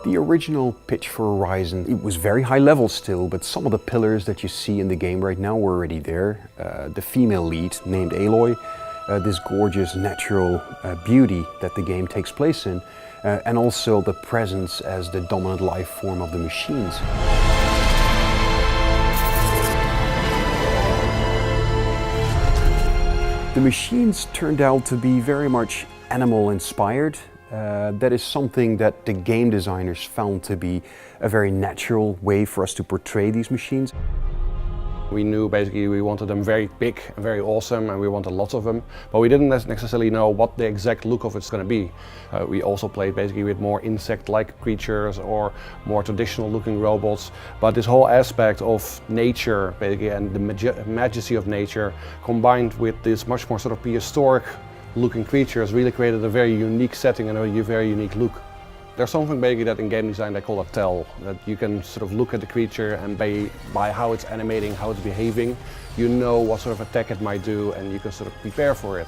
The original pitch for Horizon, it was very high level still, but some of the pillars that you see in the game right now were already there. The female lead, named Aloy, this gorgeous natural beauty that the game takes place in, and also the presence as the dominant life form of the machines. The machines turned out to be very much animal inspired. That is something that the game designers found to be a very natural way for us to portray these machines. We knew basically we wanted them very big and very awesome, and we wanted lots of them, but we didn't necessarily know what the exact look of it's going to be. We also played basically with more insect-like creatures or more traditional looking robots, but this whole aspect of nature basically and the majesty of nature combined with this much more sort of prehistoric looking creatures really created a very unique setting and a very unique look. There's something basically that in game design they call a tell, that you can sort of look at the creature and by how it's animating, how it's behaving, you know what sort of attack it might do and you can sort of prepare for it.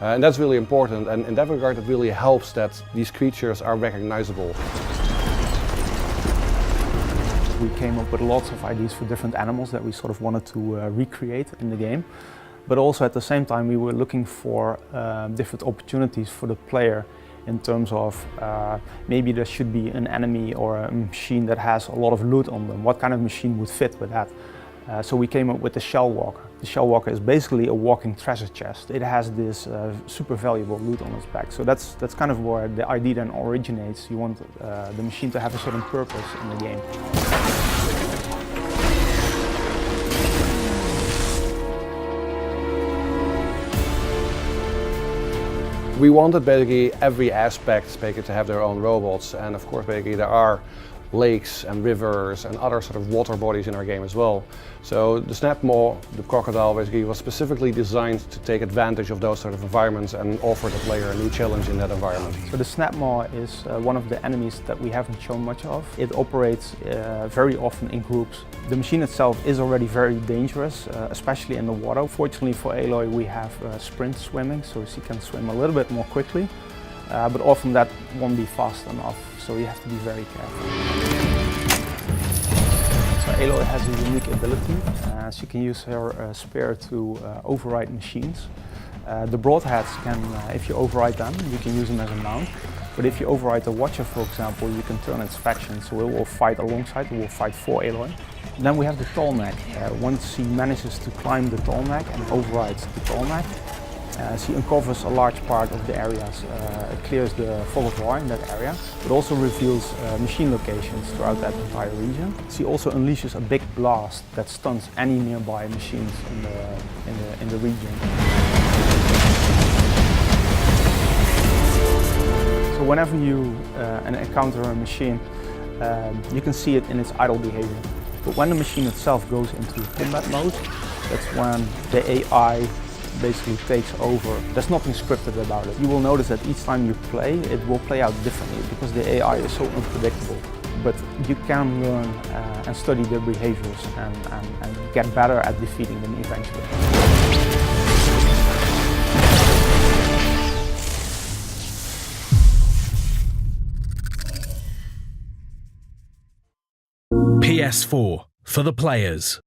And that's really important, and in that regard it really helps that these creatures are recognizable. We came up with lots of ideas for different animals that we sort of wanted to recreate in the game. But also at the same time we were looking for different opportunities for the player in terms of maybe there should be an enemy or a machine that has a lot of loot on them. What kind of machine would fit with that? So we came up with the Shell Walker. The Shell Walker is basically a walking treasure chest. It has this super valuable loot on its back. So that's kind of where the idea then originates. You want the machine to have a certain purpose in the game. We wanted basically every aspect basically to have their own robots, and of course basically there are lakes and rivers and other sort of water bodies in our game as well. So the Snapmaw, the crocodile, basically was specifically designed to take advantage of those sort of environments and offer the player a new challenge in that environment. So the Snapmaw is one of the enemies that we haven't shown much of. It operates very often in groups. The machine itself is already very dangerous, especially in the water. Fortunately for Aloy we have sprint swimming, so she can swim a little bit more quickly, but often that won't be fast enough, so you have to be very careful. So Aloy has a unique ability. She can use her spear to override machines. The broadheads can, if you override them, you can use them as a mount. But if you override the Watcher, for example, you can turn its faction, so it will fight alongside, it will fight for Aloy. Then we have the Tallneck. Once she manages to climb the Tallneck and overrides the Tallneck, she uncovers a large part of the areas. It clears the fog of war in that area, but also reveals machine locations throughout that entire region. She also unleashes a big blast that stuns any nearby machines in the region. So whenever you encounter a machine, you can see it in its idle behavior. But when the machine itself goes into combat mode, that's when the AI basically takes over. There's nothing scripted about it. You will notice that each time you play, it will play out differently because the AI is so unpredictable. But you can learn and study their behaviors and get better at defeating them eventually. PS4 for the players.